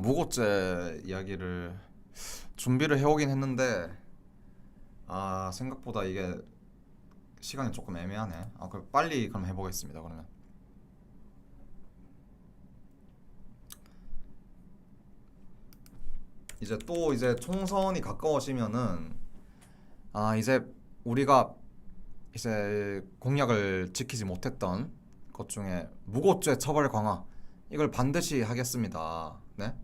무고죄 이야기를 준비를 해오긴 했는데 생각보다 이게 시간이 조금 애매하네. 그럼 빨리 그럼 해보겠습니다. 그러면 이제 총선이 가까워지면은 이제 우리가 이제 공약을 지키지 못했던 것 중에 무고죄 처벌 강화 이걸 반드시 하겠습니다. 네?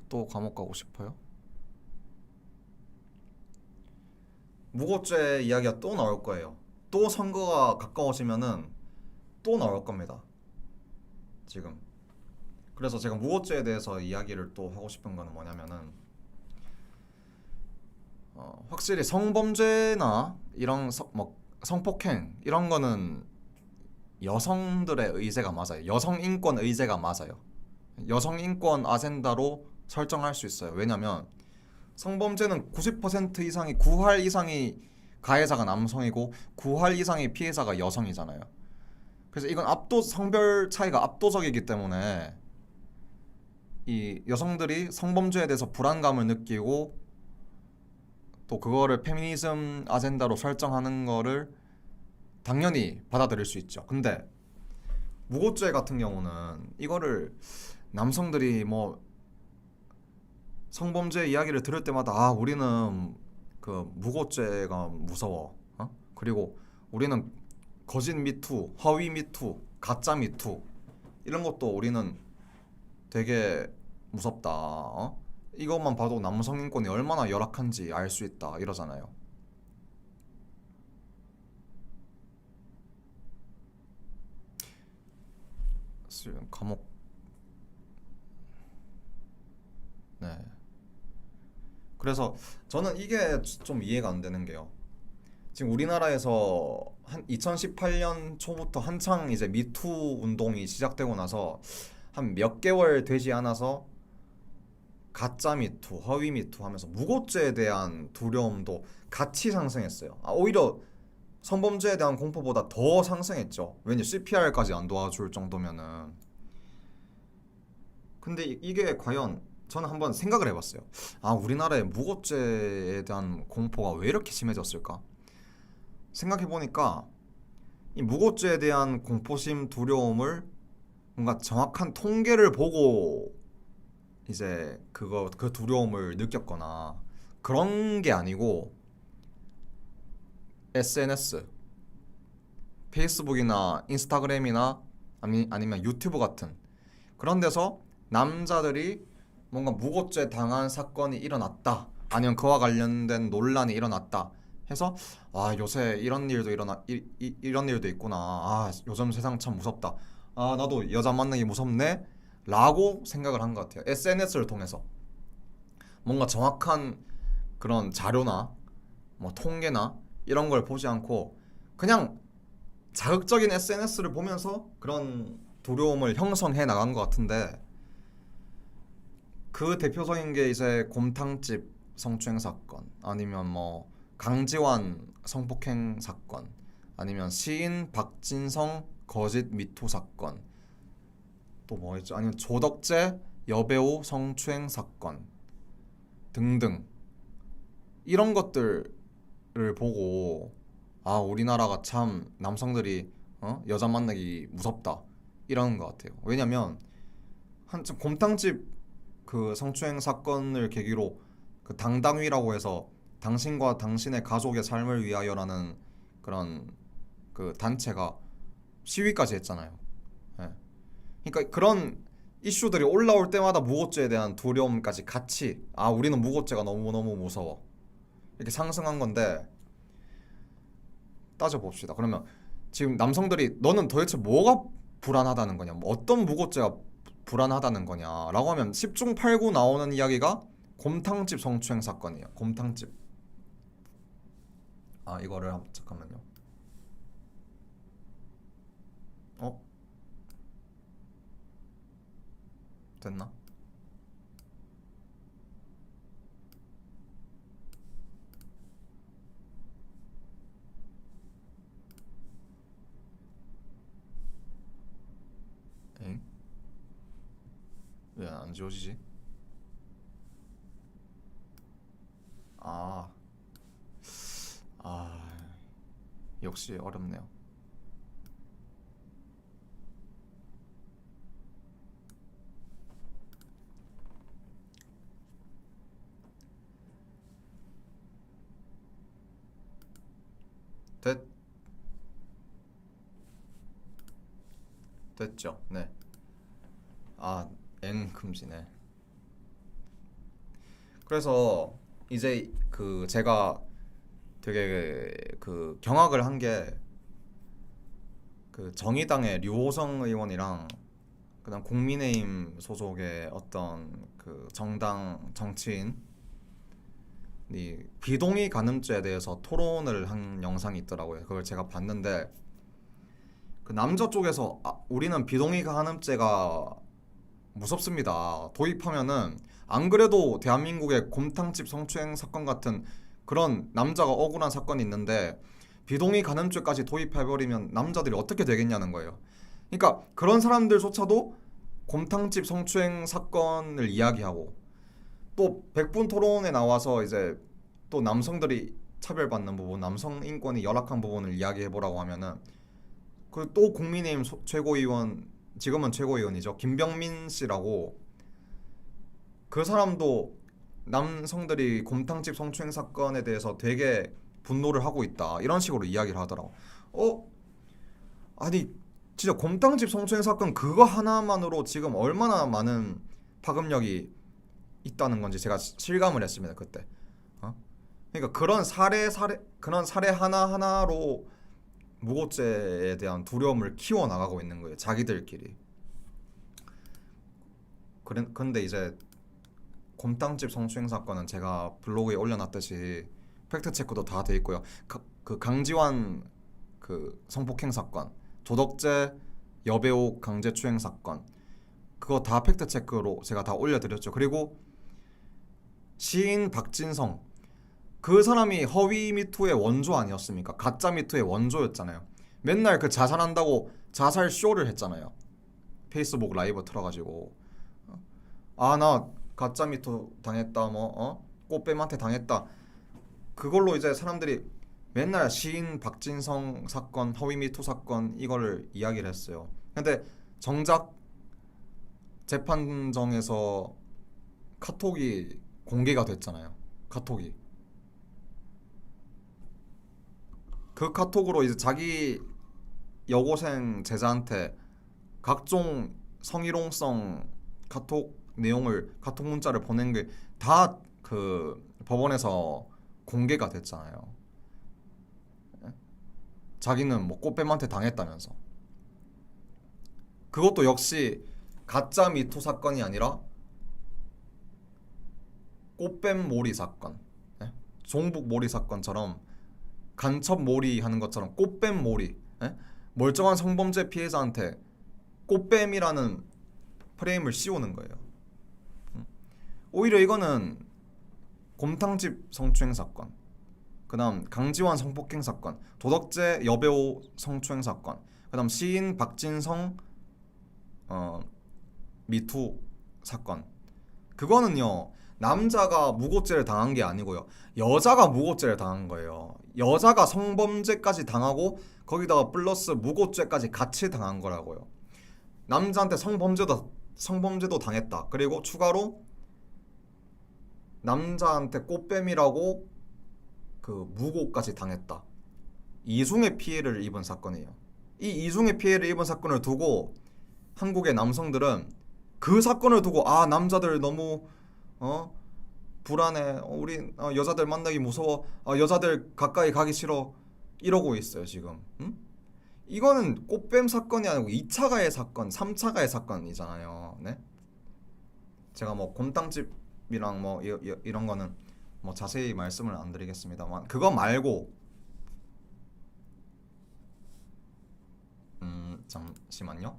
또 감옥 가고 싶어요? 무고죄 이야기가 또 나올 거예요. 또 선거가 가까워지면은 또 나올 겁니다. 지금. 그래서 제가 무고죄에 대해서 이야기를 또 하고 싶은 거는 뭐냐면은 확실히 성범죄나 이런 뭐 성폭행 이런 거는 여성들의 의제가 맞아요. 여성 인권 의제가 맞아요. 여성 인권 아젠다로 설정할 수 있어요. 왜냐면 성범죄는 90% 이상이 9할 이상이 가해자가 남성이고 9할 이상의 피해자가 여성이잖아요. 그래서 이건 성별 차이가 압도적이기 때문에 이 여성들이 성범죄에 대해서 불안감을 느끼고 또 그거를 페미니즘 아젠다로 설정하는 거를 당연히 받아들일 수 있죠. 근데 무고죄 같은 경우는 이거를 남성들이 뭐 성범죄 이야기를 들을 때마다 우리는 그 무고죄가 무서워. 그리고 우리는 거짓 미투, 허위 미투, 가짜 미투 이런 것도 우리는 되게 무섭다. 이것만 봐도 남성 인권이 얼마나 열악한지 알 수 있다 이러잖아요. 감옥. 네. 그래서 저는 이게 좀 이해가 안 되는 게요. 지금 우리나라에서 한 2018년 초부터 한창 이제 미투 운동이 시작되고 나서 한 몇 개월 되지 않아서 가짜 미투, 허위 미투 하면서 무고죄에 대한 두려움도 같이 상승했어요. 오히려 성범죄에 대한 공포보다 더 상승했죠. 왜냐 CPR까지 안 도와줄 정도면은. 근데 이게 과연 저는 한번 생각을 해봤어요. 우리나라의 무고죄에 대한 공포가 왜 이렇게 심해졌을까? 생각해보니까 이 무고죄에 대한 공포심, 두려움을 뭔가 정확한 통계를 보고 이제 그 두려움을 느꼈거나 그런 게 아니고 SNS, 페이스북이나 인스타그램이나 아니면 유튜브 같은 그런 데서 남자들이 뭔가 무고죄 당한 사건이 일어났다. 아니면 그와 관련된 논란이 일어났다. 해서 요새 이런 일도 이런 일도 있구나. 요즘 세상 참 무섭다. 나도 여자 만나기 무섭네. 라고 생각을 한 것 같아요. SNS를 통해서 뭔가 정확한 그런 자료나 뭐 통계나 이런 걸 보지 않고 그냥 자극적인 SNS를 보면서 그런 두려움을 형성해 나간 것 같은데 그 대표적인 게 이제 곰탕집 성추행 사건 아니면 뭐 강지환 성폭행 사건 아니면 시인 박진성 거짓 미투 사건 또 뭐 있죠? 아니면 조덕재 여배우 성추행 사건 등등 이런 것들을 보고 우리나라가 참 남성들이 여자 만나기 무섭다 이러는 것 같아요. 왜냐면 한참 곰탕집 그 성추행 사건을 계기로 그 당당위라고 해서 당신과 당신의 가족의 삶을 위하여라는 그런 그 단체가 시위까지 했잖아요. 예. 그러니까 그런 이슈들이 올라올 때마다 무고죄에 대한 두려움까지 같이 우리는 무고죄가 너무너무 무서워 이렇게 상승한 건데 따져봅시다. 그러면 지금 남성들이 너는 도대체 뭐가 불안하다는 거냐, 뭐 어떤 무고죄가 불안하다는 거냐라고 하면 10중 8구 나오는 이야기가 곰탕집 성추행 사건이에요. 곰탕집. 이거를 잠깐만요. 어? 됐나? 엥? 왜 안 지워지지? 아, 아, 역시 어렵네요. 됐, 됐죠? 네. 아, N 금지네. 그래서 이제 그 제가 되게 그 경악을 한 게 그 정의당의 류호성 의원이랑 그다음 국민의힘 소속의 어떤 그 정당 정치인이 비동의 간음죄에 대해서 토론을 한 영상이 있더라고요. 그걸 제가 봤는데 그 남자 쪽에서 우리는 비동의 간음죄가 무섭습니다. 도입하면은 안 그래도 대한민국의 곰탕집 성추행 사건 같은 그런 남자가 억울한 사건이 있는데 비동의 간음죄까지 도입해버리면 남자들이 어떻게 되겠냐는 거예요. 그러니까 그런 사람들조차도 곰탕집 성추행 사건을 이야기하고 또 백분 토론에 나와서 이제 또 남성들이 차별받는 부분, 남성 인권이 열악한 부분을 이야기해보라고 하면은 그 또 국민의힘 최고위원 지금은 최고위원이죠. 김병민 씨라고 그 사람도 남성들이 곰탕집 성추행 사건에 대해서 되게 분노를 하고 있다 이런 식으로 이야기를 하더라고. 어? 아니 진짜 곰탕집 성추행 사건 그거 하나만으로 지금 얼마나 많은 파급력이 있다는 건지 제가 실감을 했습니다 그때. 어? 그러니까 그런 사례 하나 하나로 무고죄에 대한 두려움을 키워 나가고 있는 거예요 자기들끼리. 근데 이제 곰탕집 성추행 사건은 제가 블로그에 올려놨듯이 팩트 체크도 다 돼 있고요. 그 강지환 그 성폭행 사건, 도덕재 여배우 강제추행 사건 그거 다 팩트 체크로 제가 다 올려드렸죠. 그리고 시인 박진성 그 사람이 허위 미투의 원조 아니었습니까? 가짜 미투의 원조였잖아요. 맨날 그 자살한다고 자살 쇼를 했잖아요. 페이스북 라이브 틀어가지고 나 가짜 미투 당했다 꽃뱀한테 당했다 그걸로 이제 사람들이 맨날 시인 박진성 사건 허위 미투 사건 이거를 이야기를 했어요. 근데 정작 재판정에서 카톡이 공개가 됐잖아요. 카톡이 그 카톡으로 이제 자기 여고생 제자한테 각종 성희롱성 카톡 문자를 보낸 게 다 그 법원에서 공개가 됐잖아요. 자기는 뭐 꽃뱀한테 당했다면서. 그것도 역시 가짜 미투 사건이 아니라 꽃뱀 몰이 사건, 종북 몰이 사건처럼 간첩 몰이 하는 것처럼 꽃뱀 몰이, 멀쩡한 성범죄 피해자한테 꽃뱀이라는 프레임을 씌우는 거예요. 오히려 이거는 곰탕집 성추행 사건, 그다음 강지환 성폭행 사건, 도덕재 여배우 성추행 사건, 그다음 시인 박진성 미투 사건. 그거는요 남자가 무고죄를 당한 게 아니고요 여자가 무고죄를 당한 거예요. 여자가 성범죄까지 당하고 거기다가 플러스 무고죄까지 같이 당한 거라고요. 남자한테 성범죄도 당했다. 그리고 추가로 남자한테 꽃뱀이라고 그 무고까지 당했다. 이중의 피해를 입은 사건이에요. 이 이중의 피해를 입은 사건을 두고 한국의 남성들은 그 사건을 두고 남자들 너무 불안해. 우리 여자들 만나기 무서워. 여자들 가까이 가기 싫어. 이러고 있어요 지금. 응? 이거는 꽃뱀 사건이 아니고 2차 가해 사건, 3차 가해 사건이잖아요. 네? 제가 뭐 곰탕집이랑 뭐 이런 거는 뭐 자세히 말씀을 안 드리겠습니다만 그거 말고 잠시만요.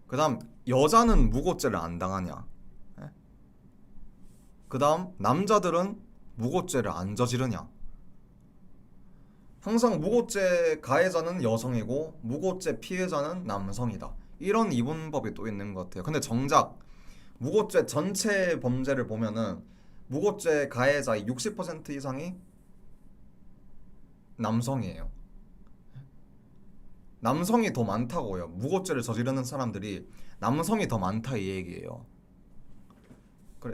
그다음 여자는 무고죄를 안 당하냐? 그다음 남자들은 무고죄를 안 저지르냐? 항상 무고죄 가해자는 여성이고 무고죄 피해자는 남성이다. 이런 이분법이 또 있는 것 같아요. 근데 정작 무고죄 전체 범죄를 보면은 무고죄 가해자의 60% 이상이 남성이에요. 남성이 더 많다고요. 무고죄를 저지르는 사람들이 남성이 더 많다 이 얘기예요.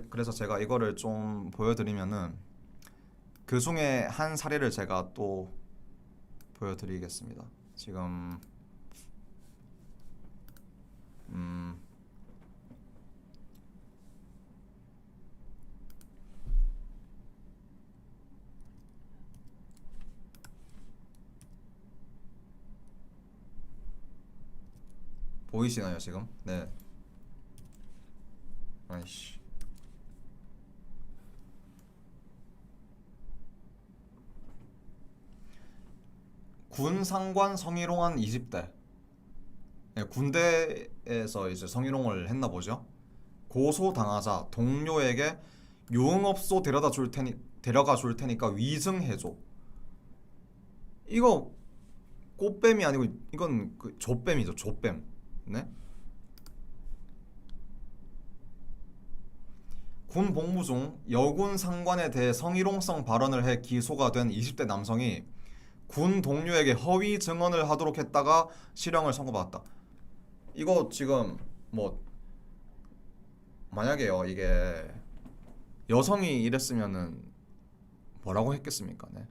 그래서 제가 이거를 좀 보여드리면은 그 중에 한 사례를 제가 또 보여드리겠습니다. 지금 보이시나요 지금? 네. 아이씨. 군 상관 성희롱한 20대. 네, 군대에서 이제 성희롱을 했나 보죠. 고소 당하자 동료에게 유흥업소 데려가 줄 테니까 위증해줘. 이거 꽃뱀이 아니고 이건 그 조뱀이죠. 조뱀. 네? 군 복무 중 여군 상관에 대해 성희롱성 발언을 해 기소가 된 20대 남성이 군 동료에게 허위 증언을 하도록 했다가 실형을 선고받았다. 이거 지금 뭐 만약에요 이게 여성이 이랬으면은 뭐라고 했겠습니까? 네.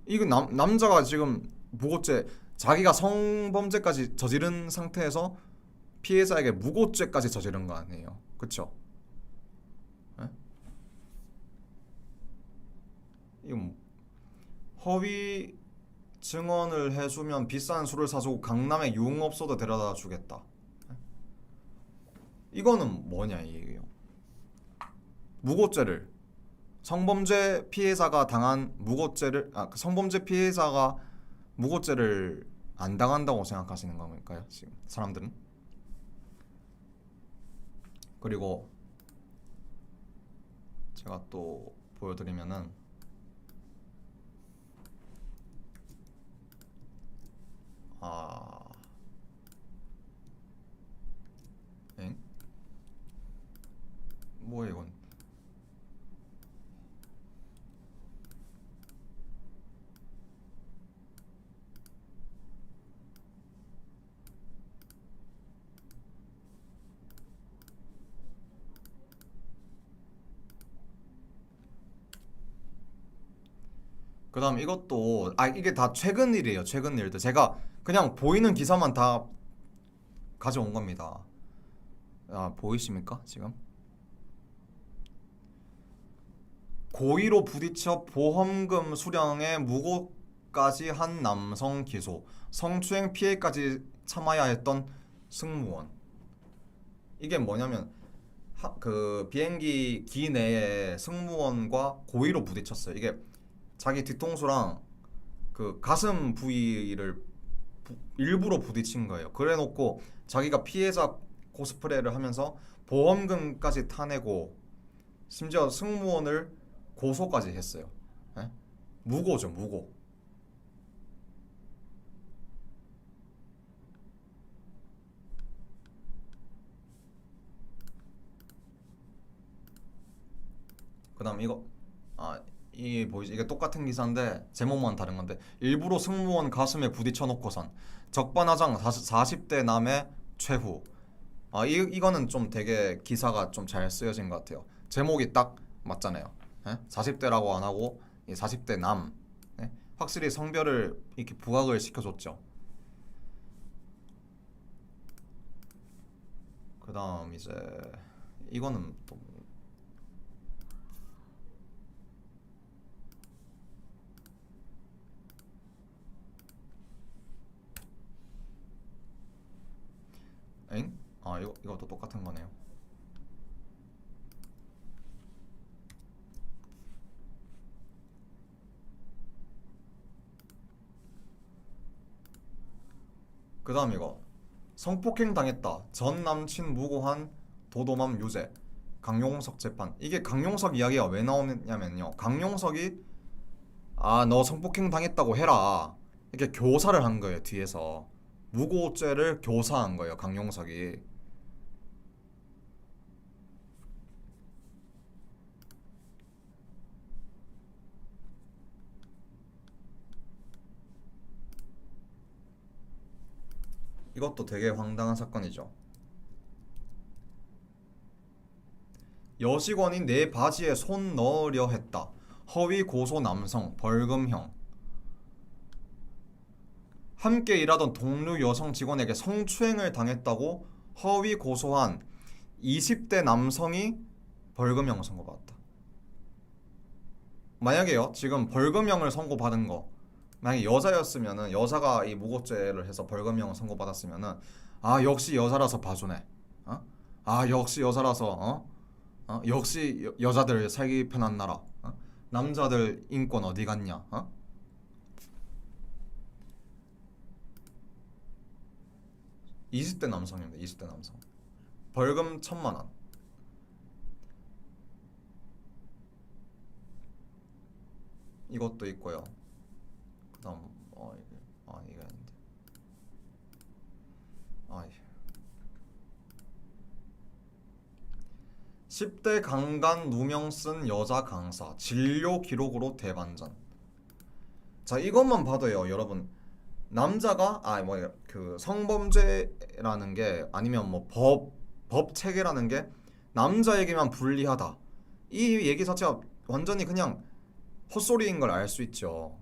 이거 남자가 지금 무고죄 자기가 성범죄까지 저지른 상태에서 피해자에게 무고죄까지 저지른 거 아니에요. 그쵸? 네? 이거 허위 증언을 해주면 비싼 술을 사주고 강남에 유흥업소도 데려다 주겠다. 이거는 뭐냐 이 얘기예요. 무고죄를 성범죄 피해자가 당한 무고죄를 성범죄 피해자가 무고죄를 안 당한다고 생각하시는 건가요? 지금 사람들은? 그리고 제가 또 보여드리면은 뭐야 이건? 그다음 이것도 이게 다 최근 일이에요. 최근 일들 제가 그냥 보이는 기사만 다 가져온 겁니다. 보이십니까 지금? 고의로 부딪혀 보험금 수령에 무고까지 한 남성 기소, 성추행 피해까지 참아야 했던 승무원. 이게 뭐냐면 그 비행기 기 내에 승무원과 고의로 부딪혔어요. 이게 자기 뒤통수랑 그 가슴 부위를 일부러 부딪힌 거예요. 그래놓고 자기가 피해자 코스프레를 하면서 보험금까지 타내고 심지어 승무원을 고소까지 했어요. 네? 무고죠, 무고. 그다음 이거 이 보이지? 이게 똑같은 기사인데 제목만 다른 건데 일부러 승무원 가슴에 부딪혀 놓고선 적반하장 40대 남의 최후. 이거는 좀 되게 기사가 좀 잘 쓰여진 것 같아요. 제목이 딱 맞잖아요. 40대라고 안 하고 40대 남. 네? 확실히 성별을 이렇게 부각을 시켜줬죠. 그다음 이제 이거는 또 엥? 이것도 똑같은 거네요. 그 다음 이거 성폭행 당했다 전 남친 무고한 도도맘 유죄 강용석 재판. 이게 강용석 이야기가 왜 나오냐면요, 강용석이 아, 너 성폭행 당했다고 해라. 이렇게 교사를 한 거예요, 뒤에서. 무고죄를 교사한 거예요, 강용석이. 이것도 되게 황당한 사건이죠. 여직원이 내 바지에 손 넣으려 했다. 허위 고소 남성 벌금형. 함께 일하던 동료 여성 직원에게 성추행을 당했다고 허위 고소한 20대 남성이 벌금형을 선고받았다. 만약에요, 지금 벌금형을 선고받은 거, 만약에 여자였으면은, 여자가 이 무고죄를 해서 벌금형을 선고받았으면은, 아 역시 여자라서 봐주네. 어? 아 역시 여자라서 역시 여자들 살기 편한 나라. 남자들 인권 어디 갔냐? 20대 남성입니다. 20대 남성. 벌금 1,000만 원. 이것도 있고요. 그다음 이게 이게 아닌데. 아, 10대 강간 누명 쓴 여자 강사 진료 기록으로 대반전. 자, 이것만 봐도요, 여러분. 남자가 그 성범죄라는 게 아니면 뭐 법 체계라는 게 남자에게만 불리하다. 이 얘기 자체가 완전히 그냥 헛소리인 걸 알 수 있죠.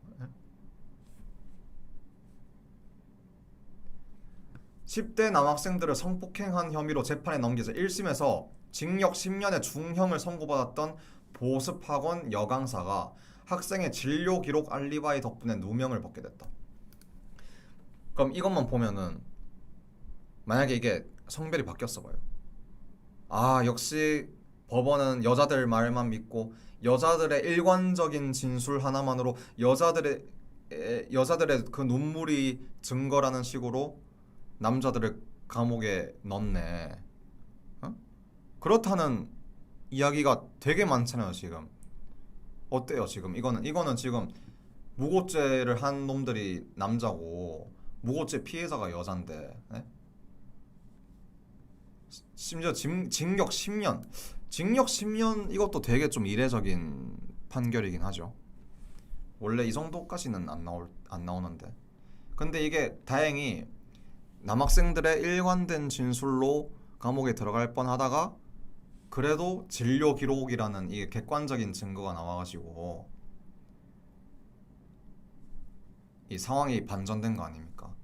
10대 남학생들을 성폭행한 혐의로 재판에 넘겨져 1심에서 징역 10년의 중형을 선고받았던 보습학원 여강사가 학생의 진료 기록 알리바이 덕분에 누명을 벗게 됐다. 그럼 이것만 보면은 만약에 이게 성별이 바뀌었어 봐요. 아, 역시 법원은 여자들 말만 믿고 여자들의 일관적인 진술 하나만으로 여자들의 그 눈물이 증거라는 식으로 남자들을 감옥에 넣네. 어? 그렇다는 이야기가 되게 많잖아요, 지금. 어때요, 지금? 이거는 지금 무고죄를 한 놈들이 남자고 무고죄 피해자가 여잔데, 네? 심지어 징역 10년. 징역 10년 이것도 되게 좀 이례적인 판결이긴 하죠. 원래 이 정도까지는 안 나오는데. 근데 이게 다행히 남학생들의 일관된 진술로 감옥에 들어갈 뻔하다가 그래도 진료 기록이라는 이 객관적인 증거가 나와가지고 이 상황이 반전된 거 아닙니까?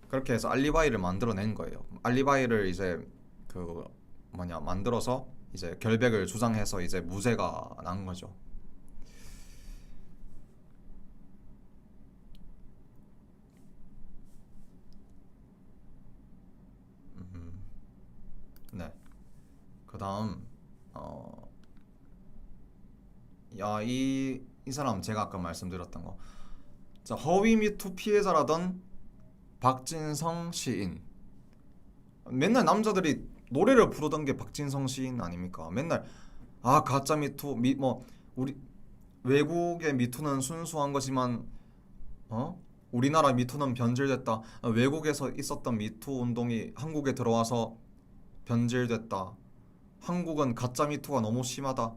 그렇게 해서 알리바이를 만들어낸 거예요. 알리바이를 이제 그 만들어서 이제 결백을 주장해서 이제 무죄가 난 거죠. 음, 네. 그다음 이 사람 제가 아까 말씀드렸던 거. 자, 허위 미투 피해자라던 박진성 시인. 맨날 남자들이 노래를 부르던 게 박진성 시인 아닙니까? 맨날 가짜 미투 우리 외국의 미투는 순수한 것이만 우리나라 미투는 변질됐다. 외국에서 있었던 미투 운동이 한국에 들어와서 변질됐다. 한국은 가짜 미투가 너무 심하다.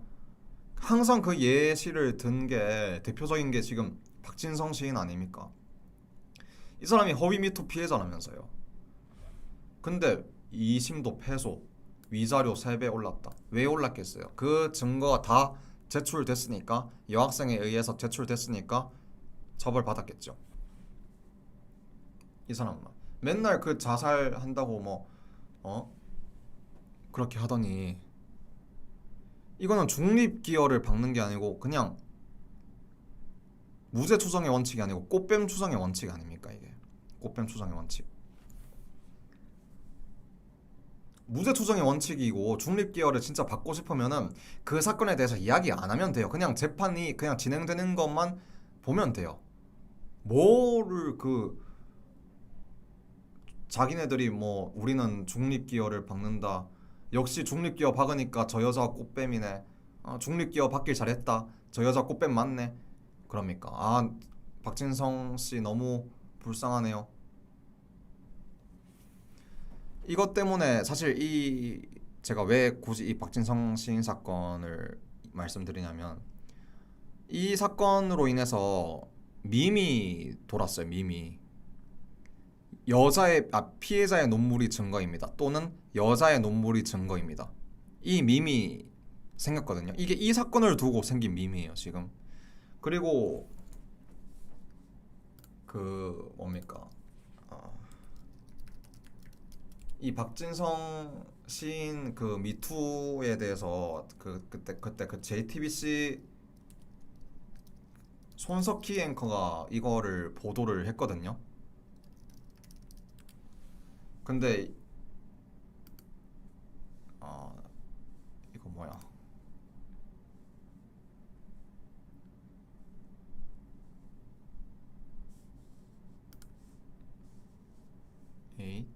항상 그 예시를 든 게 대표적인 게 지금 박진성 시인 아닙니까? 이 사람이 허위 미투 피해자라면서요. 근데 2심도 패소, 위자료 3배 올랐다. 왜 올랐겠어요? 그 증거가 다 제출됐으니까, 여학생에 의해서 제출됐으니까 처벌받았겠죠. 이 사람만 맨날 그 자살한다고 그렇게 하더니 이거는 중립기여를 박는 게 아니고 그냥 무죄 추정의 원칙이 아니고 꽃뱀 추정의 원칙 아닙니까? 이게 꽃뱀 추정의 원칙. 무죄 추정의 원칙이고 중립기여를 진짜 받고 싶으면은 그 사건에 대해서 이야기 안 하면 돼요. 그냥 재판이 그냥 진행되는 것만 보면 돼요. 뭐를 자기네들이 우리는 중립기여를 박는다. 역시 중립기여 박으니까 저 여자가 꽃뱀이네. 중립기업 받길 잘했다. 저 여자 꽃뱀 맞네. 그럽니까? 아, 박진성 씨 너무 불쌍하네요. 이것 때문에 사실 이 제가 왜 굳이 이 박진성 시인 사건을 말씀드리냐면 이 사건으로 인해서 밈이 돌았어요. 밈이 피해자의 눈물이 증거입니다. 또는 여자의 눈물이 증거입니다. 이 밈이 생겼거든요. 이게 이 사건을 두고 생긴 밈이에요, 지금. 그리고 그 뭡니까? 어, 이 박진성 시인 그 미투에 대해서 그때 그 JTBC 손석희 앵커가 이거를 보도를 했거든요. 근데 어, 이거 뭐야? 에이?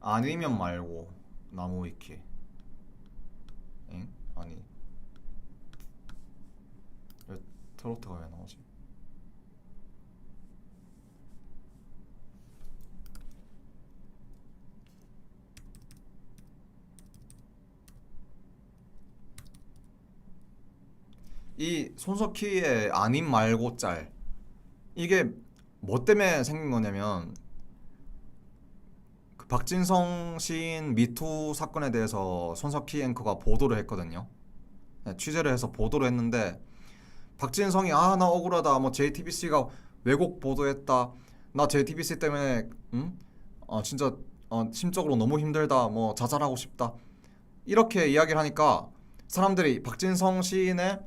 아니면 말고 나무 위키. 엥? 아니, 왜 트로트가 왜 나오지? 이 손석희의 아님 말고 짤, 이게 뭐 때문에 생긴 거냐면 그 박진성 시인 미투 사건에 대해서 손석희 앵커가 보도를 했거든요. 네, 취재를 해서 보도를 했는데 박진성이 나 억울하다, 뭐 JTBC가 왜곡 보도했다, 나 JTBC 때문에 진짜 심적으로 너무 힘들다, 뭐 자살하고 싶다, 이렇게 이야기를 하니까 사람들이 박진성 시인의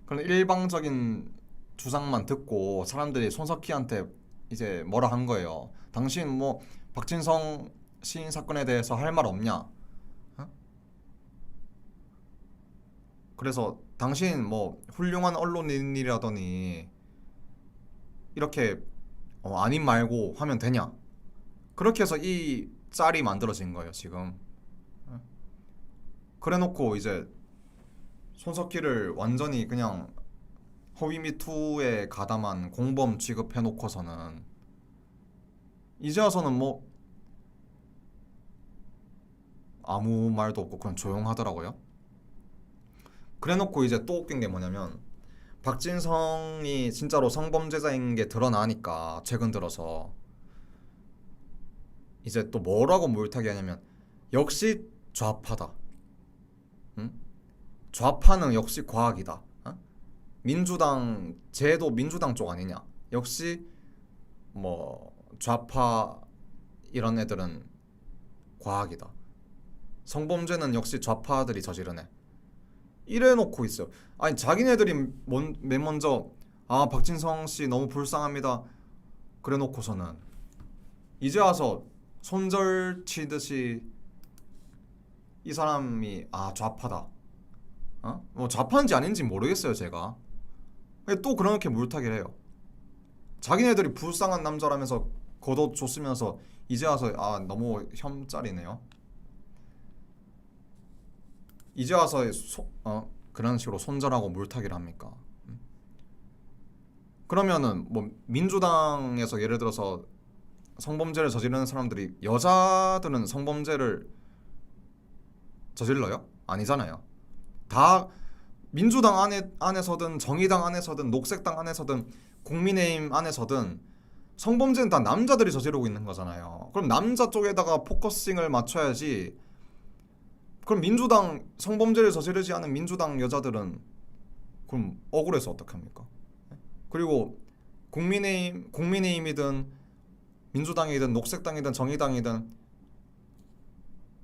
그런 일방적인 주장만 듣고 사람들이 손석희한테 이제 뭐라 한 거예요. 당신 뭐 박진성 시인 사건에 대해서 할 말 없냐? 어? 그래서 당신 뭐 훌륭한 언론인이라더니 이렇게 아님 말고 하면 되냐? 그렇게 해서 이 짤이 만들어진 거예요, 지금. 어? 그래놓고 이제 손석희를 완전히 그냥 허위미투에 가담한 공범 취급해놓고서는 이제 와서는 뭐 아무 말도 없고 그냥 조용하더라고요. 그래놓고 이제 또 웃긴 게 뭐냐면 박진성이 진짜로 성범죄자인 게 드러나니까 최근 들어서 이제 또 뭐라고 물타기 하냐면 역시 좌파다. 응? 좌파는 역시 과학이다. 어? 민주당 쟤도 민주당 쪽 아니냐? 역시 뭐 좌파 이런 애들은 과학이다. 성범죄는 역시 좌파들이 저지르네. 이래 놓고 있어요. 아니 자기네들이 맨 먼저 박진성 씨 너무 불쌍합니다. 그래 놓고서는 이제 와서 손절 치듯이 이 사람이 좌파다. 뭐 좌파인지 아닌지 모르겠어요, 제가. 또 그렇게 물타기를 해요. 자기네들이 불쌍한 남자라면서 걷어줬으면서 이제 와서 너무 혐짤이네요. 이제 와서 그런 식으로 손절하고 물타기를 합니까? 그러면은 뭐 민주당에서 예를 들어서 성범죄를 저지르는 사람들이 여자들은 성범죄를 저질러요? 아니잖아요. 다 민주당 안에서든 정의당 안에서든 녹색당 안에서든 국민의힘 안에서든 성범죄는 다 남자들이 저지르고 있는 거잖아요. 그럼 남자 쪽에다가 포커싱을 맞춰야지. 그럼 민주당 성범죄를 저지르지 않은 민주당 여자들은 그럼 억울해서 어떡합니까? 그리고 국민의힘이든 민주당이든 녹색당이든 정의당이든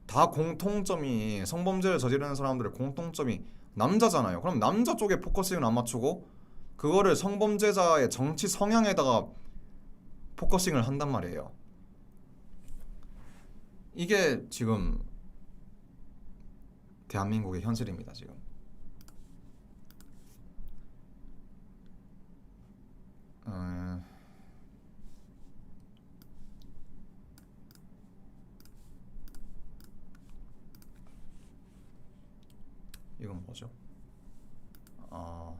다 공통점이, 성범죄를 저지르는 사람들의 공통점이 남자잖아요. 그럼 남자 쪽에 포커싱을 안 맞추고 그거를 성범죄자의 정치 성향에다가 포커싱을 한단 말이에요. 이게 지금 대한민국의 현실입니다, 지금. 이건 뭐죠? 어,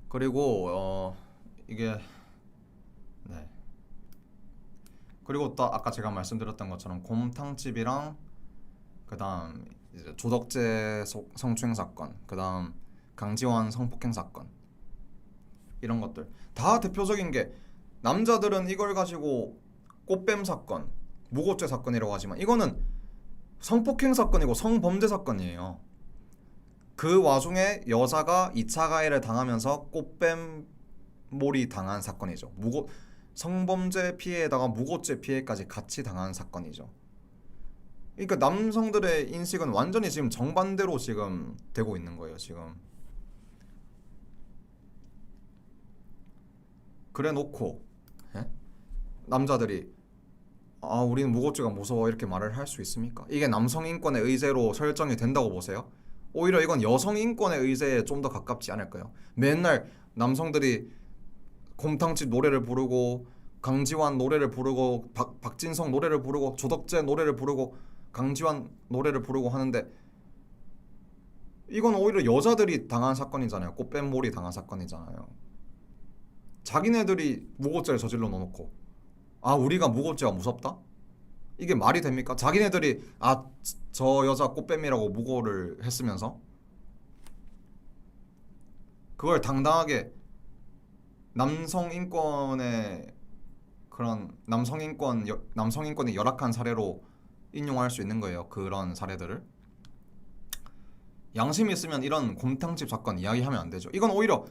그리고 이게 네. 그리고 또 아까 제가 말씀드렸던 것처럼 곰탕집이랑 그다음 이제 조덕재 성추행 사건, 그다음 강지원 성폭행 사건 이런 것들 다 대표적인 게 남자들은 이걸 가지고 꽃뱀 사건, 무고죄 사건이라고 하지만 이거는 성폭행 사건이고 성범죄 사건이에요. 그 와중에 여자가 2차 가해를 당하면서 꽃뱀몰이 당한 사건이죠. 성범죄 피해에다가 무고죄 피해까지 같이 당한 사건이죠. 그러니까 남성들의 인식은 완전히 지금 정반대로 지금 되고 있는 거예요, 지금. 그래 놓고 예? 남자들이 우리는 무고죄가 무서워 이렇게 말을 할 수 있습니까? 이게 남성 인권의 의제로 설정이 된다고 보세요? 오히려 이건 여성 인권의 의제에 좀 더 가깝지 않을까요? 맨날 남성들이 곰탕집 노래를 부르고 강지환 노래를 부르고 박진성 노래를 부르고 조덕재 노래를 부르고 강지환 노래를 부르고 하는데 이건 오히려 여자들이 당한 사건이잖아요. 꽃뱀몰이 당한 사건이잖아요. 자기네들이 무고죄를 저질러 놓고 우리가 무고죄가 무섭다? 이게 말이 됩니까? 자기네들이 저 여자 꽃뱀이라고 무고를 했으면서 그걸 당당하게 남성 인권의 그런 남성 인권이 열악한 사례로 인용할 수 있는 거예요. 그런 사례들을 양심이 있으면 이런 곰탕집 사건 이야기하면 안 되죠. 이건 오히려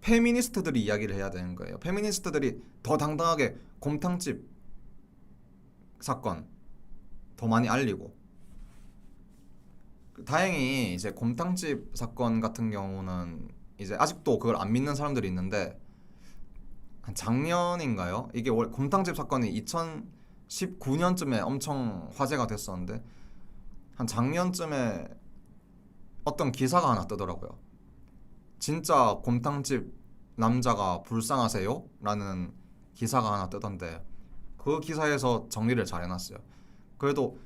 페미니스트들이 이야기를 해야 되는 거예요. 페미니스트들이 더 당당하게 곰탕집 사건 더 많이 알리고 다행히 이제 곰탕집 사건 같은 경우는 이제 아직도 그걸 안 믿는 사람들이 있는데 한 작년인가요? 이게 원래 곰탕집 사건이 2019년쯤에 엄청 화제가 됐었는데 한 작년쯤에 어떤 기사가 하나 뜨더라고요. 진짜 곰탕집 남자가 불쌍하세요? 라는 기사가 하나 뜨던데 그 기사에서 정리를 잘 해놨어요. 그래도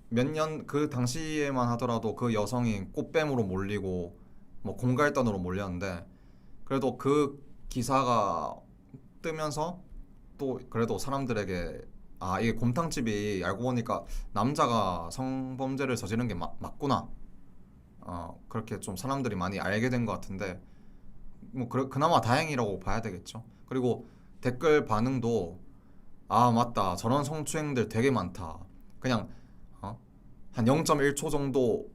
몇 년 그 당시에만 하더라도 그 여성이 꽃뱀으로 몰리고 뭐 공갈단으로 몰렸는데 그래도 그 기사가 뜨면서 또 그래도 사람들에게 이게 곰탕집이 알고 보니까 남자가 성범죄를 저지른 게 맞구나. 그렇게 좀 사람들이 많이 알게 된 것 같은데 뭐 그나마 다행이라고 봐야 되겠죠. 그리고 댓글 반응도 맞다 저런 성추행들 되게 많다. 그냥 한 0.1초 정도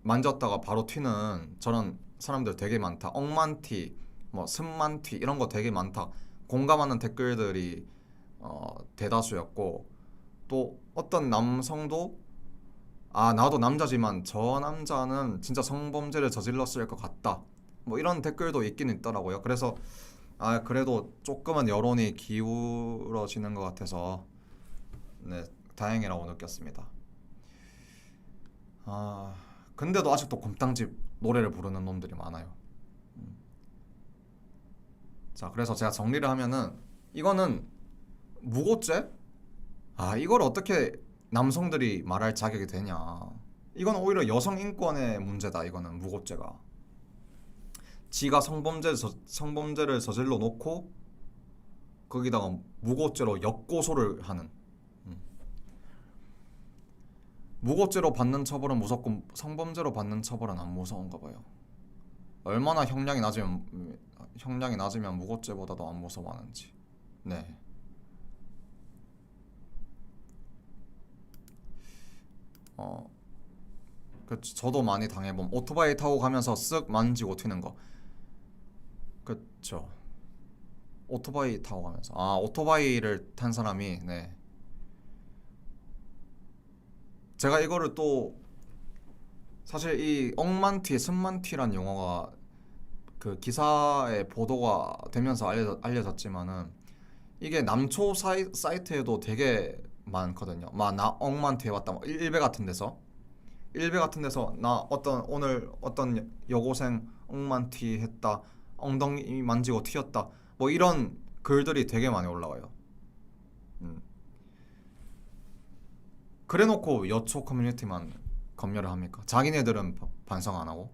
만졌다가 바로 튀는 저런 사람들 되게 많다. 억만티, 뭐 스만티 이런 거 되게 많다. 공감하는 댓글들이 대다수였고 또 어떤 남성도 나도 남자지만 저 남자는 진짜 성범죄를 저질렀을 것 같다. 뭐 이런 댓글도 있긴 있더라고요. 그래서 그래도 조금은 여론이 기울어지는 것 같아서 네, 다행이라고 느꼈습니다. 근데도 아직도 곰탕집 노래를 부르는 놈들이 많아요. 자, 그래서 제가 정리를 하면은 이거는 무고죄? 이걸 어떻게 남성들이 말할 자격이 되냐? 이건 오히려 여성 인권의 문제다. 이거는 무고죄가. 지가 성범죄를 저질러 놓고 거기다가 무고죄로 역고소를 하는. 무고죄로 받는 처벌은 무섭고 성범죄로 받는 처벌은 안 무서운가 봐요. 얼마나 형량이 낮으면 무고죄보다도 안 무서워하는지. 네. 저도 많이 당해봄. 오토바이 타고 가면서 쓱 만지고 튀는 거. 그쵸. 오토바이 타고 가면서 오토바이를 탄 사람이 네. 제가 이거를 또 사실 이 억만튀, 스만튀란 용어가 그 기사에 보도가 되면서 알려졌지만은 이게 남초 사이트에도 되게 많거든요. 나 억만튀 해봤다. 일베 같은 데서 나 오늘 어떤 여고생 억만튀 했다. 엉덩이 만지고 튀었다. 뭐 이런 글들이 되게 많이 올라와요. 그래놓고 여초 커뮤니티만 검열을 합니까? 자기네들은 반성 안 하고?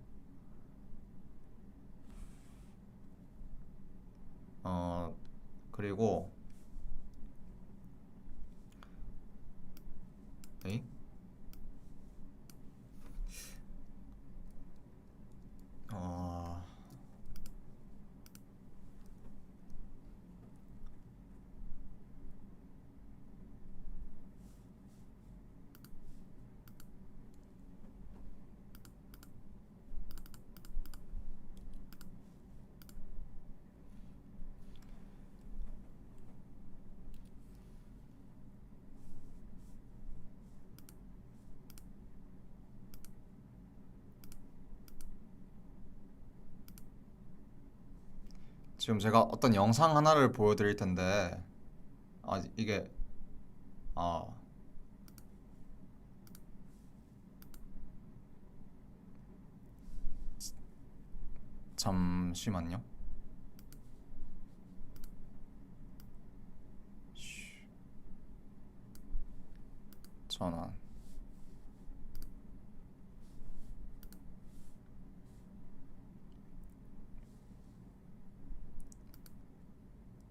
어 그리고 에이? 어 지금 제가 어떤 영상 하나를 보여드릴 텐데 이게 아 잠시만요. 전환.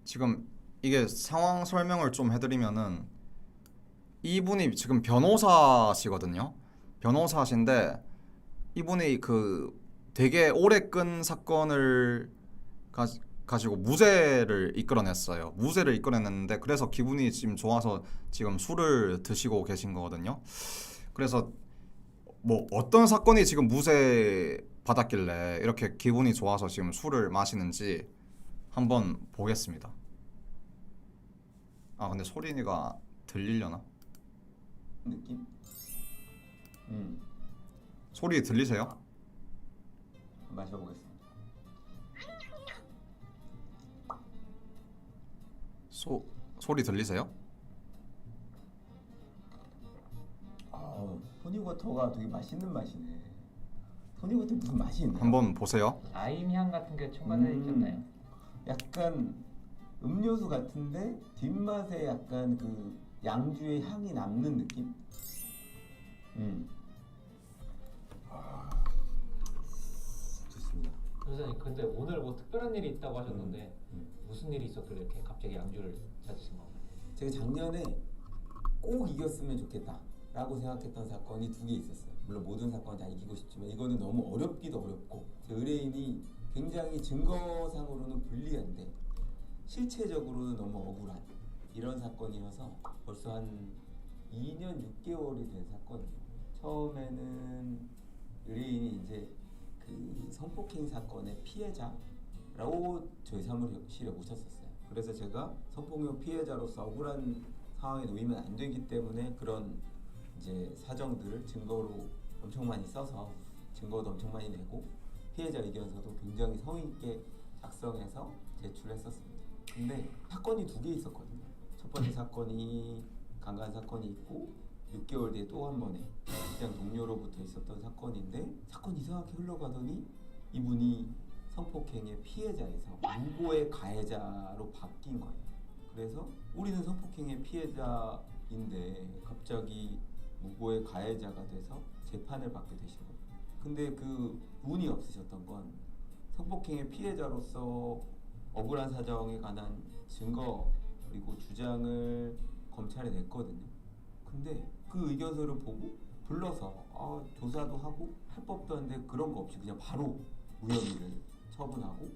지금 이게 상황 설명을 좀 해드리면은 이분이 지금 변호사시거든요. 변호사신데 이분이 그 되게 오래 끈 사건을 가, 가지고 무죄를 이끌어냈어요. 무죄를 이끌어냈는데 그래서 기분이 지금 좋아서 지금 술을 드시고 계신 거거든요. 그래서 뭐 어떤 사건이 지금 무죄 받았길래 이렇게 기분이 좋아서 지금 술을 마시는지 한번 보겠습니다. 아 근데 소린이가 들리려나? 느낌? 음, 소리 들리세요? 마셔보겠습니다. 소리 들리세요? 토닉워터가 되게 맛있는 맛이네. 토닉워터 무슨 맛이 있나요? 한번 보세요. 라임 향 같은 게 첨가되어 있었나요? 약간 음료수 같은데 뒷맛에 약간 그 양주의 향이 남는 느낌? 좋습니다. 선생님, 근데 오늘 뭐 특별한 일이 있다고 하셨는데 음. 무슨 일이 있었길래 이렇게 갑자기 양주를 찾으신 건가요? 제가 작년에 꼭 이겼으면 좋겠다 라고 생각했던 사건이 두 개 있었어요. 물론 모든 사건 다 이기고 싶지만 이거는 너무 어렵기도 어렵고 제 의뢰인이 굉장히 증거상으로는 불리한데 실체적으로는 너무 억울한 이런 사건이어서 벌써 한 2년 6개월이 된 사건이에요. 처음에는 의뢰인이 이제 그 성폭행 사건의 피해자라고 저희 사무실에 오셨었어요. 그래서 제가 성폭력 피해자로서 억울한 상황에 놓이면 안 되기 때문에 그런 이제 사정들을 증거로 엄청 많이 써서 증거도 엄청 많이 내고 피해자 의견서도 굉장히 성의 있게 작성해서 제출했었습니다. 근데 사건이 두 개 있었거든요. 첫 번째 사건이 강간 사건이 있고 6개월 뒤에 또 한 번에 직장 동료로부터 있었던 사건인데 사건이 이상하게 흘러가더니 이분이 성폭행의 피해자에서 무고의 가해자로 바뀐 거예요. 그래서 우리는 성폭행의 피해자인데 갑자기 무고의 가해자가 돼서 재판을 받게 되신 거예요. 근데 그 운이 없으셨던 건 성폭행의 피해자로서 억울한 사정에 관한 증거 그리고 주장을 검찰에 냈거든요. 근데 그 의견서를 보고 불러서 조사도 하고 할 법도 한데 그런 거 없이 그냥 바로 무혐의를 처분하고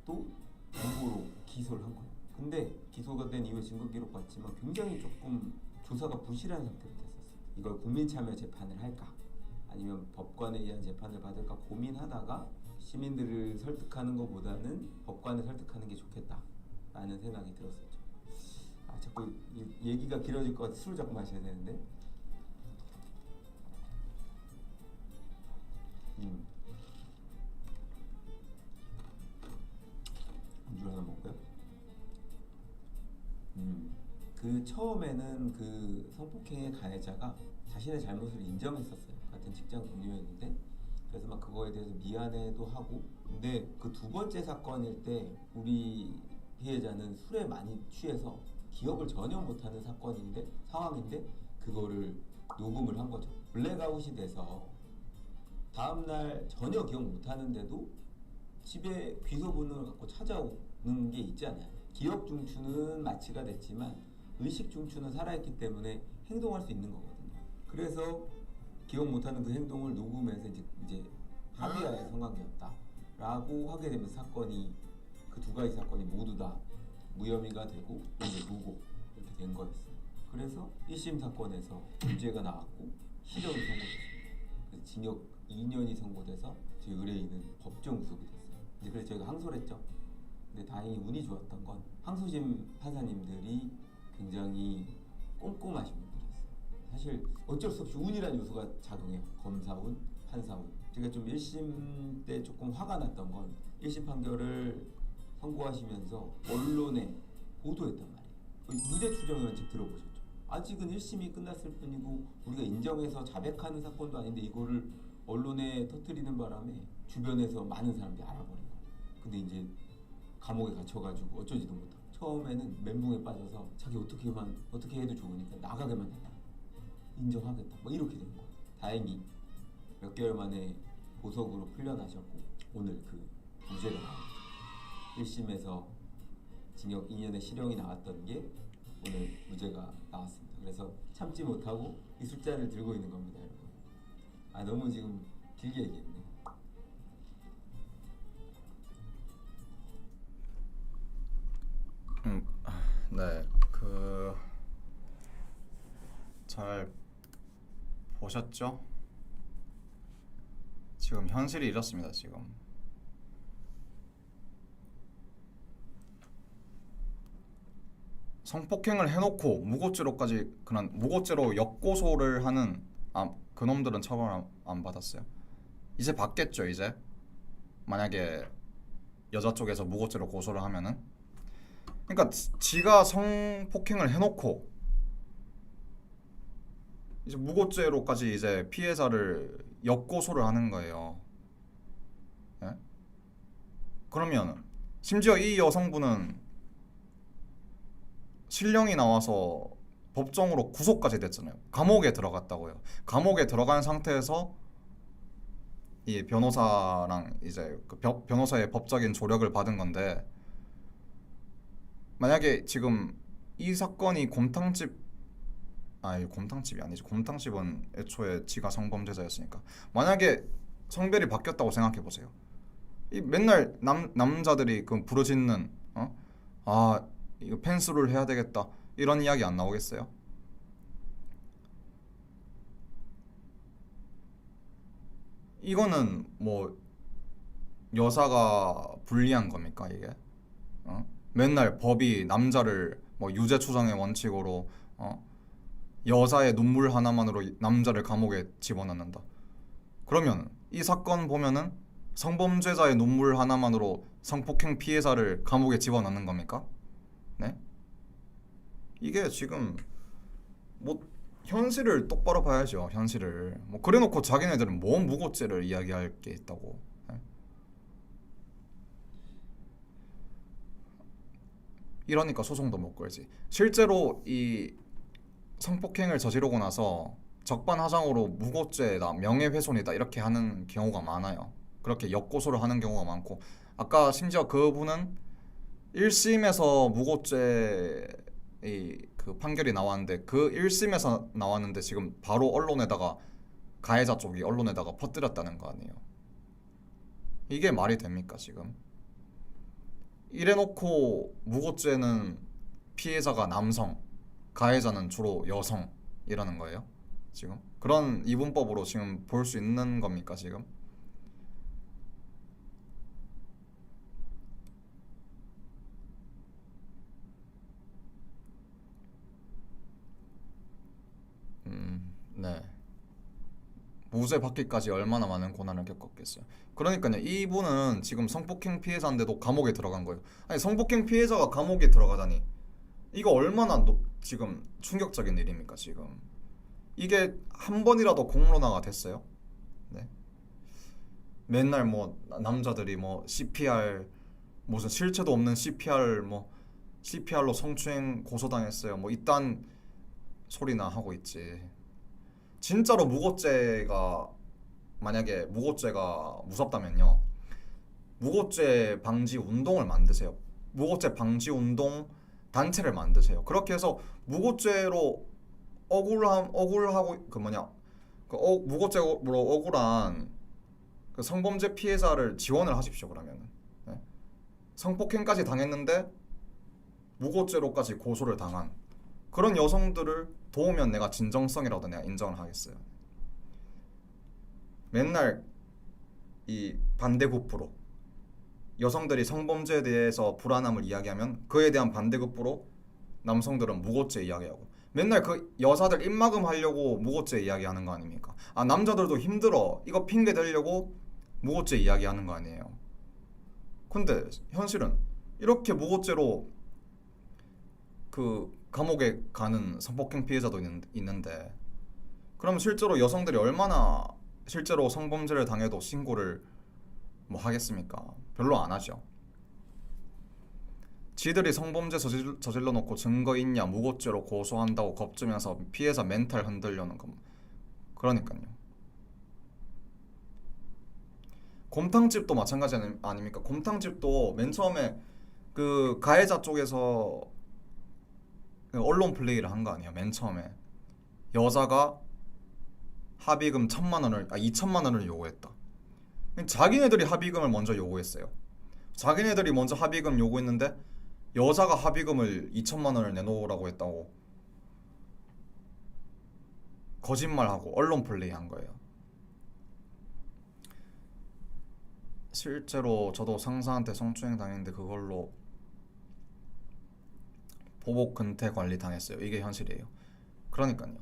또 무고로 기소를 한 거예요. 근데 기소가 된 이후에 증거 기록 봤지만 굉장히 조금 조사가 부실한 상태로 됐었어요. 이걸 국민참여 재판을 할까 아니면 법관에 의한 재판을 받을까 고민하다가 시민들을 설득하는 것보다는 법관을 설득하는 게 좋겠다라는 생각이 들었었죠. 자꾸 얘기가 길어질 것 같아. 술을 자꾸 마셔야 되는데. 안주 하나 먹고요. 그 처음에는 그 성폭행의 가해자가 자신의 잘못을 인정했었어요. 같은 직장 동료였는데 그래서 막 그거에 대해서 미안해도 하고 근데 그 두 번째 사건일 때 우리 피해자는 술에 많이 취해서 기억을 전혀 못하는 상황인데 그거를 녹음을 한 거죠. 블랙아웃이 돼서 다음날 전혀 기억 못하는데도 집에 귀소 본능을 갖고 찾아오는 게 있지 않아요. 기억 중추는 마취가 됐지만 의식 중추는 살아있기 때문에 행동할 수 있는 거거든요. 그래서 기억 못하는 그 행동을 녹음해서 이제 합의하에 성관계였다라고 하게 되면 사건이 그 두 가지 사건이 모두 다 무혐의가 되고 이제 무고 이렇게 된 거였어요. 그래서 1심 사건에서 유죄가 나왔고 실형이 선고됐습니다. 그래서 징역 2년이 선고돼서 저희 의뢰인은 법정 구속이 됐어요. 이제 그래서 저희가 항소를 했죠. 근데 다행히 운이 좋았던 건 항소심 판사님들이 굉장히 꼼꼼하신 분들이었어요. 사실 어쩔 수 없이 운이라는 요소가 작용해요. 검사운, 판사운. 제가 좀 1심 때 조금 화가 났던 건 1심 판결을 선고하시면서 언론에 보도했단 말이에요. 무죄 추정 원칙 들어보셨죠? 아직은 1심이 끝났을 뿐이고 우리가 인정해서 자백하는 사건도 아닌데 이거를 언론에 터뜨리는 바람에 주변에서 많은 사람들이 알아버린 거예요. 근데 이제 감옥에 갇혀가지고 어쩌지도 못하고 처음에는 멘붕에 빠져서 자기 어떻게 해도 좋으니까 나가게만 해라, 인정하겠다, 뭐 이렇게 된 거예요. 다행히 몇 개월 만에 보석으로 풀려나셨고 오늘 그 무죄가 나옵니다. 1심에서 징역 2년의 실형이 나왔던 게 오늘 무죄가 나왔습니다. 그래서 참지 못하고 이 숫자를 들고 있는 겁니다, 여러분. 아, 너무 지금 길게 얘기했네. 네, 잘 보셨죠? 지금 현실이 이렇습니다. 지금 성폭행을 해놓고 무고죄로까지 그냥 무고죄로 역고소를 하는 그놈들은 처벌 안 받았어요. 이제 받겠죠. 이제 만약에 여자 쪽에서 무고죄로 고소를 하면은, 그러니까 지가 성폭행을 해놓고 이제 무고죄로까지 이제 피해자를 역고소를 하는 거예요. 예? 그러면 심지어 이 여성분은 실형이 나와서 법정으로 구속까지 됐잖아요. 감옥에 들어갔다고요. 감옥에 들어간 상태에서 이 변호사랑 이제 그 변호사의 법적인 조력을 받은 건데, 만약에 지금 이 사건이 곰탕집이 아니지. 곰탕집은 애초에 지가 성범죄자였으니까. 만약에 성별이 바뀌었다고 생각해 보세요. 이 맨날 남자들이 그 부르짖는 이거 펜스를 해야 되겠다 이런 이야기 안 나오겠어요? 이거는 뭐 여자가 불리한 겁니까 이게? 맨날 법이 남자를 뭐 유죄추정의 원칙으로 여자의 눈물 하나만으로 남자를 감옥에 집어넣는다. 그러면 이 사건 보면은 성범죄자의 눈물 하나만으로 성폭행 피해자를 감옥에 집어넣는 겁니까? 네? 이게 지금 뭐 현실을 똑바로 봐야죠. 현실을. 뭐 그래놓고 자기네들은 뭔 무고죄를 이야기할 게 있다고. 네? 이러니까 소송도 못 걸지. 실제로 이 성폭행을 저지르고 나서 적반하장으로 무고죄다, 명예훼손이다 이렇게 하는 경우가 많아요. 그렇게 역고소를 하는 경우가 많고, 아까 심지어 그분은 1심에서 무고죄 그 판결이 나왔는데 그 1심에서 나왔는데 지금 바로 언론에다가 가해자 쪽이 언론에다가 퍼뜨렸다는 거 아니에요. 이게 말이 됩니까 지금? 이래놓고 무고죄는 피해자가 남성, 가해자는 주로 여성이라는 거예요 지금? 그런 이분법으로 지금 볼 수 있는 겁니까 지금? 네. 무죄 받기까지 얼마나 많은 고난을 겪었겠어요. 그러니까요, 이분은 지금 성폭행 피해자인데도 감옥에 들어간 거예요. 아니, 성폭행 피해자가 감옥에 들어가다니, 이거 얼마나 지금 충격적인 일입니까 지금? 이게 한 번이라도 공론화가 됐어요? 네. 맨날 뭐 남자들이 뭐 CPR, 무슨 실체도 없는 CPR, 뭐 CPR로 성추행 고소당했어요, 뭐 이딴 소리나 하고 있지. 진짜로 무고죄가 만약에 무고죄가 무섭다면요, 무고죄 방지 운동을 만드세요. 무고죄 방지 운동 단체를 만드세요. 그렇게 해서 무고죄로 억울하고 그 뭐냐 무고죄로 억울한 그 성범죄 피해자를 지원을 하십시오. 그러면은 네? 성폭행까지 당했는데 무고죄로까지 고소를 당한 그런 여성들을 도우면 내가 진정성이라도 내가 인정을 하겠어요. 맨날 이 반대급부로 여성들이 성범죄에 대해서 불안함을 이야기하면 그에 대한 반대급부로 남성들은 무고죄 이야기하고, 맨날 그 여자들 입막음 하려고 무고죄 이야기하는 거 아닙니까? 아, 남자들도 힘들어 이거 핑계 대려고 무고죄 이야기하는 거 아니에요. 근데 현실은 이렇게 무고죄로 그 감옥에 가는 성폭행 피해자도 있는데, 그럼 실제로 여성들이 얼마나 실제로 성범죄를 당해도 신고를 뭐 하겠습니까? 별로 안 하죠. 지들이 성범죄 저질러 놓고 증거 있냐 무고죄로 고소한다고 겁주면서 피해자 멘탈 흔들려는 거. 그러니까요. 곰탕집도 마찬가지 아닙니까? 곰탕집도 맨 처음에 그 가해자 쪽에서 그 언론 플레이를 한 거 아니에요. 맨 처음에 여자가 합의금 2천만 원을 요구했다. 자기네들이 합의금을 먼저 요구했어요. 자기네들이 먼저 합의금 요구했는데 여자가 합의금을 2천만 원을 내놓으라고 했다고 거짓말하고 언론 플레이 한 거예요. 실제로 저도 상사한테 성추행 당했는데 그걸로 보복 근태 관리 당했어요. 이게 현실이에요. 그러니까요.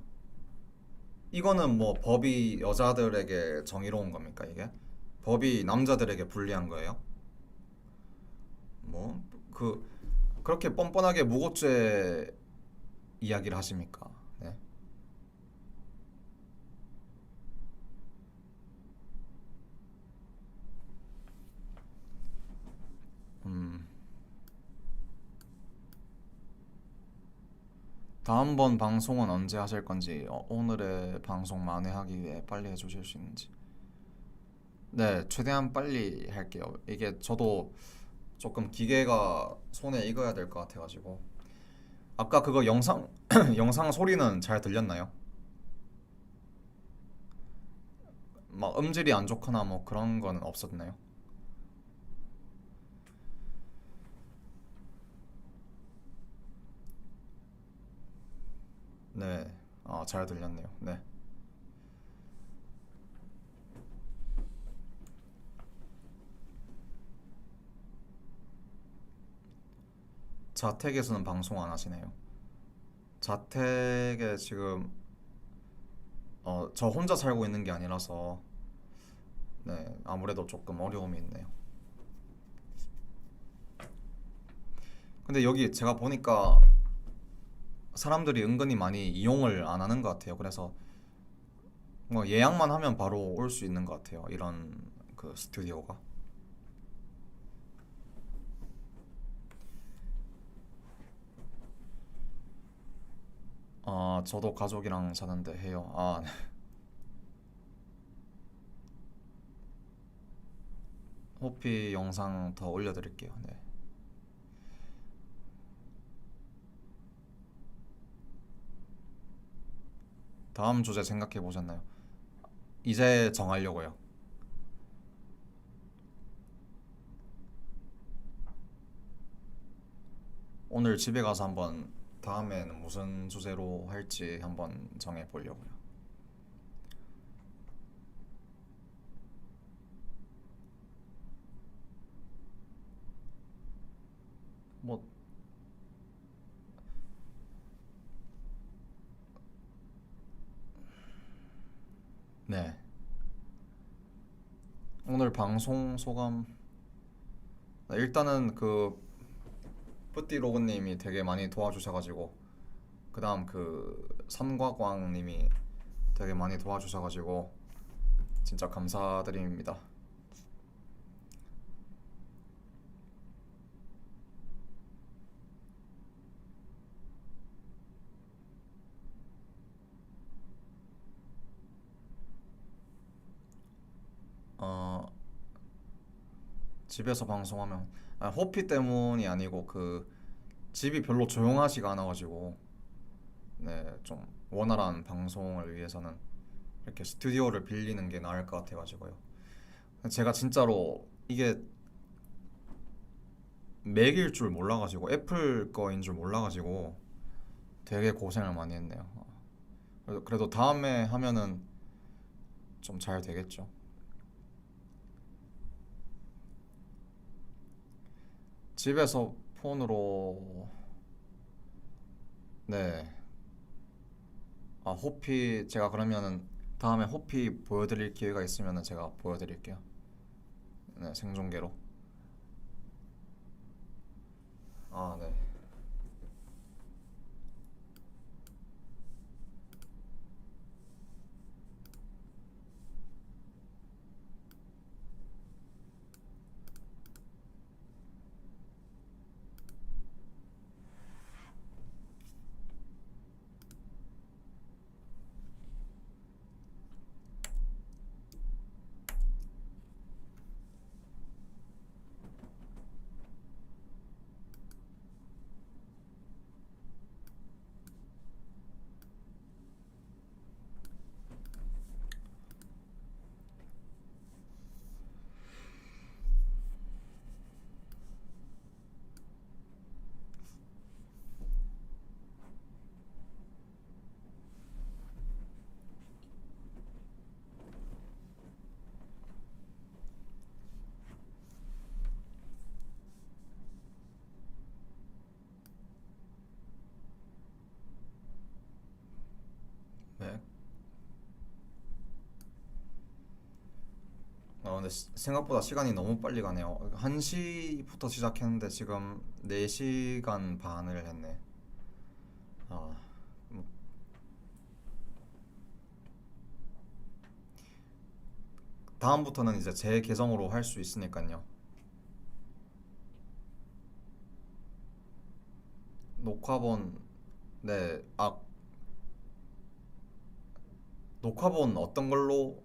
이거는 뭐 법이 여자들에게 정의로운 겁니까 이게? 법이 남자들에게 불리한 거예요? 뭐 그렇게 뻔뻔하게 무고죄 이야기를 하십니까? 네. 다음번 방송은 언제 하실 건지, 오늘의 방송 만회하기 위해 빨리 해주실 수 있는지. 네, 최대한 빨리 할게요. 이게 저도 조금 기계가 손에 익어야 될 것 같아가지고. 아까 그거 영상 영상 소리는 잘 들렸나요? 막 음질이 안 좋거나 뭐 그런 건 없었나요? 네, 잘 들렸네요. 네. 자택에서는 방송 안 하시네요. 자택에 지금 저 혼자 살고 있는 게 아니라서 네, 아무래도 조금 어려움이 있네요. 근데 여기 제가 보니까 사람들이 은근히 많이 이용을 안 하는 것 같아요. 그래서 뭐 예약만 하면 바로 올 수 있는 것 같아요. 이런 그 스튜디오가. 저도 가족이랑 사는데 해요. 네. 호피 영상 더 올려드릴게요. 네. 다음 주제 생각해 보셨나요? 이제 정하려고요. 오늘 집에 가서 한번 다음에는 무슨 주제로 할지 한번 정해 보려고요. 뭐 네. 오늘 방송 소감. 네, 일단은 그 뿌띠로그님이 되게 많이 도와주셔가지고, 그 다음 그 선과광님이 되게 많이 도와주셔가지고 진짜 감사드립니다. 집에서 방송하면 호피 때문이 아니고 그 집이 별로 조용하지가 않아가지고 네, 좀 원활한 방송을 위해서는 이렇게 스튜디오를 빌리는 게 나을 것 같아가지고요. 제가 진짜로 이게 맥일 줄 몰라가지고 애플 거인 줄 몰라가지고 되게 고생을 많이 했네요. 그래도 다음에 하면은 좀 잘 되겠죠. 집에서 폰으로 네. 호피 제가 그러면은 다음에 호피 보여드릴 기회가 있으면은 제가 보여드릴게요. 네, 생중계로. 네. 네. 근데 생각보다 시간이 너무 빨리 가네요. 1시부터 시작했는데 지금 4시간 반을 했네. 아, 뭐, 다음부터는 이제 제 계정으로 할 수 있으니까요. 녹화본, 네, 녹화본 어떤 걸로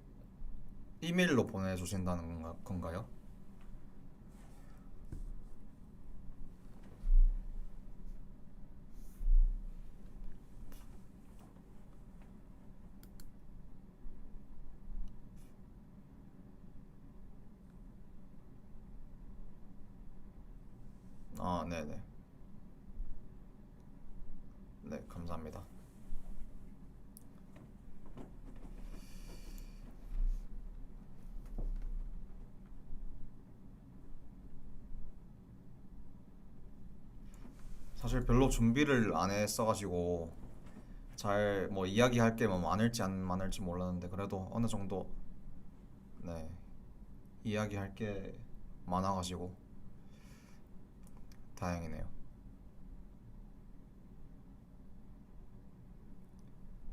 이메일로 보내주신다는 건가요? 네네. 네, 감사합니다. 사실 별로 준비를 안 했어가지고 잘 뭐 이야기할 게 뭐 많을지 안 많을지 몰랐는데 그래도 어느 정도 네, 이야기할 게 많아가지고 다행이네요.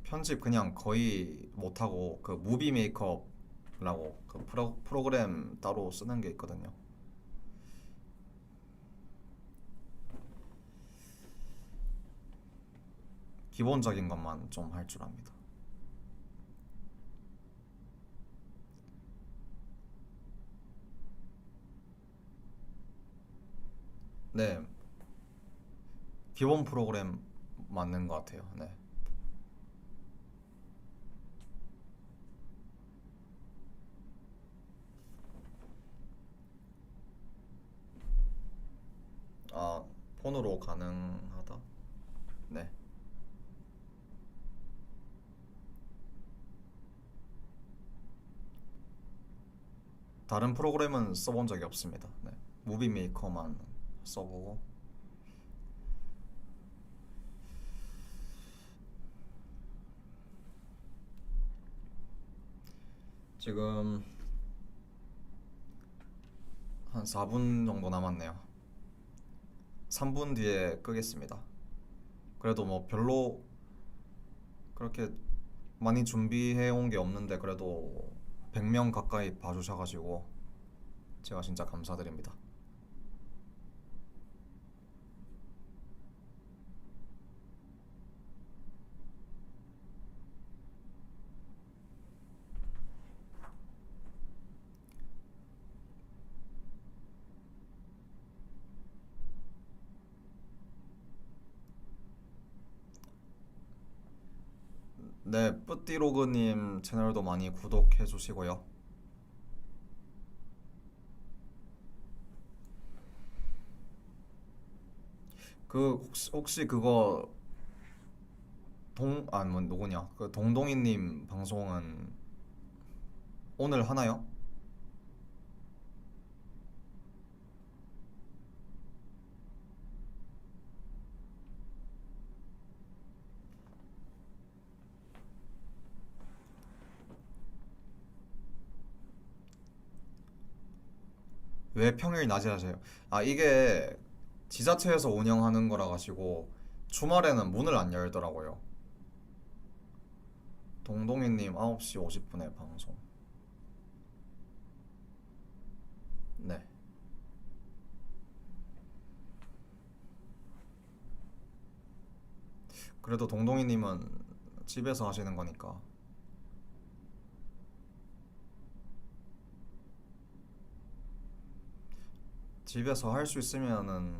편집 그냥 거의 못하고 그 무비 메이크업이라고 그 프로그램 따로 쓰는 게 있거든요. 기본적인 것만 좀 할 줄 압니다. 네, 기본 프로그램 맞는 것 같아요. 네. 아, 폰으로 가능하다? 네. 다른 프로그램은 써본 적이 없습니다. 네. 무비 메이커만 써보고 지금 한 4분 정도 남았네요. 3분 뒤에 끄겠습니다. 그래도 뭐 별로 그렇게 많이 준비해 온 게 없는데 그래도 100명 가까이 봐주셔가지고 제가 진짜 감사드립니다. 네, 뿌띠로그님 채널도 많이 구독해 주시고요. 그 혹시 그거 뭐 누구냐? 그 동동이님 방송은 오늘 하나요? 왜 평일 낮에 하세요? 아, 이게 지자체에서 운영하는 거라 가지고 주말에는 문을 안 열더라고요. 동동이님 9시 50분에 방송. 네. 그래도 동동이님은 집에서 하시는 거니까. 집에서 할 수 있으면은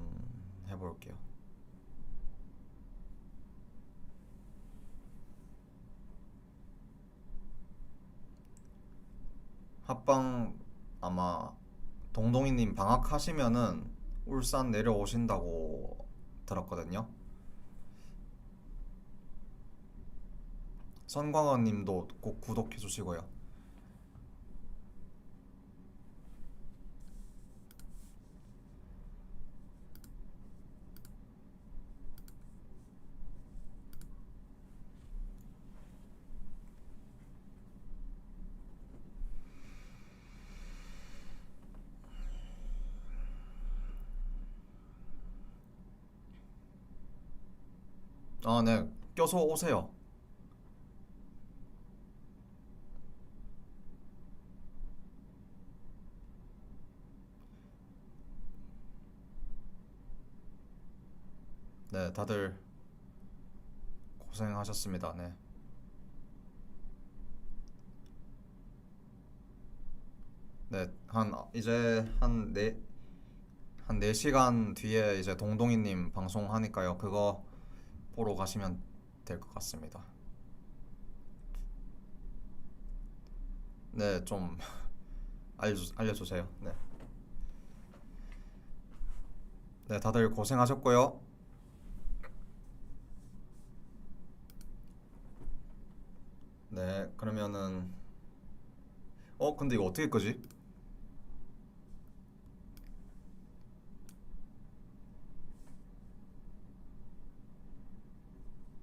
해볼게요. 합방 아마 동동이님 방학하시면은 울산 내려오신다고 들었거든요. 선광아님도 꼭 구독해 주시고요. 아, 네. 껴서 오세요. 네, 다들 고생하셨습니다. 네. 네, 이제 한 4시간 뒤에 이제 동동이님 방송하니까요. 그거 보러 가시면 될 것 같습니다. 네, 좀 알려주세요. 네. 네, 다들 고생하셨고요. 네, 그러면은 근데 이거 어떻게 끄지?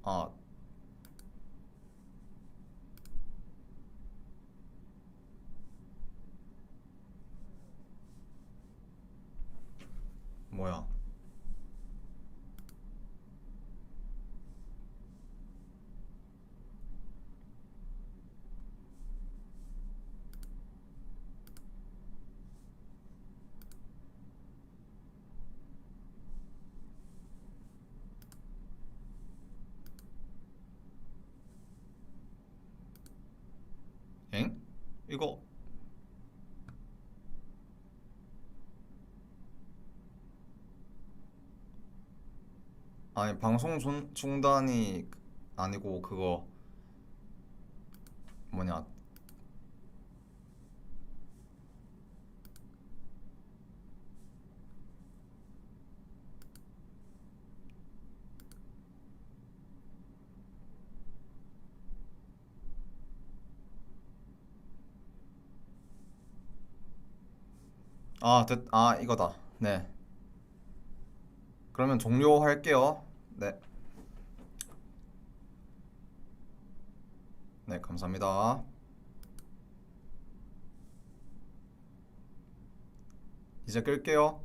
아, 뭐야? 엥? 이거 아니 방송 중단이 아니고 그거 뭐냐? 이거다. 네. 그러면 종료할게요. 네. 네, 감사합니다. 이제 끌게요.